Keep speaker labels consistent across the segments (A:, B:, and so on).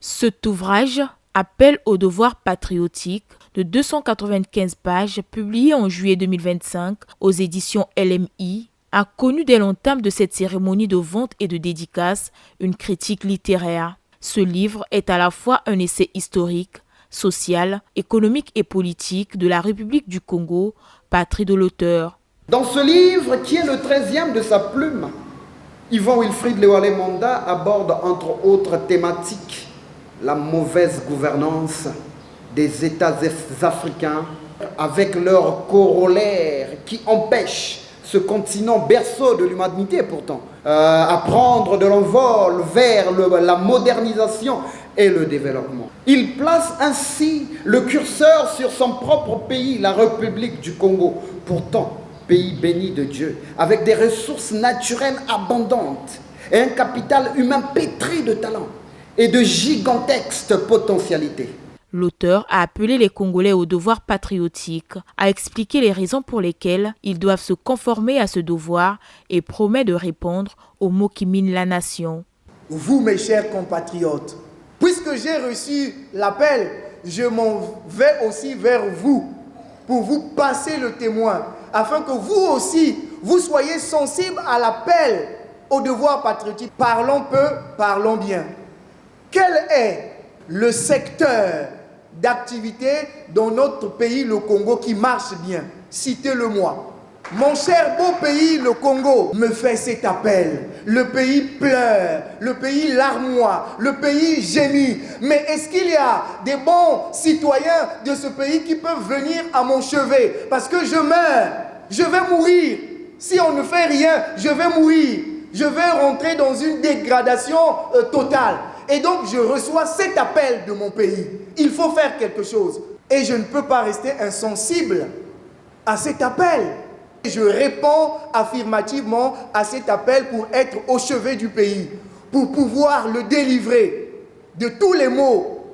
A: Cet ouvrage, Appel au devoir patriotique, de 295 pages, publié en juillet 2025 aux éditions LMI, a connu dès l'entame de cette cérémonie de vente et de dédicace une critique littéraire. Ce livre est à la fois un essai historique, social, économique et politique de la République du Congo, patrie de l'auteur.
B: Dans ce livre, qui est le 13e de sa plume, Yvon Wilfrid Léoalé Monda aborde entre autres thématiques la mauvaise gouvernance des États africains avec leurs corollaires qui empêchent ce continent berceau de l'humanité pourtant à prendre de l'envol vers la modernisation et le développement. Il place ainsi le curseur sur son propre pays, la République du Congo, pourtant pays béni de Dieu, avec des ressources naturelles abondantes et un capital humain pétri de talent et de gigantesques potentialités.
A: L'auteur a appelé les Congolais au devoir patriotique, a expliqué les raisons pour lesquelles ils doivent se conformer à ce devoir et promet de répondre aux maux qui minent la nation.
C: Vous, mes chers compatriotes, puisque j'ai reçu l'appel, je m'en vais aussi vers vous pour vous passer le témoin, afin que vous aussi, vous soyez sensibles à l'appel au devoir patriotique. Parlons peu, parlons bien. Quel est le secteur d'activité dans notre pays, le Congo, qui marche bien? Citez-le-moi. Mon cher beau pays, le Congo, me fait cet appel. Le pays pleure, le pays larmoie, le pays gémit. Mais est-ce qu'il y a des bons citoyens de ce pays qui peuvent venir à mon chevet? Parce que je meurs, je vais mourir. Si on ne fait rien, je vais mourir. Je vais rentrer dans une dégradation totale. Et donc, je reçois cet appel de mon pays. Il faut faire quelque chose. Et je ne peux pas rester insensible à cet appel. Je réponds affirmativement à cet appel pour être au chevet du pays, pour pouvoir le délivrer de tous les maux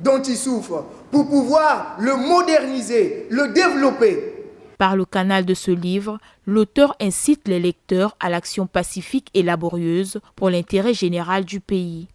C: dont il souffre, pour pouvoir le moderniser, le développer.
A: Par le canal de ce livre, l'auteur incite les lecteurs à l'action pacifique et laborieuse pour l'intérêt général du pays.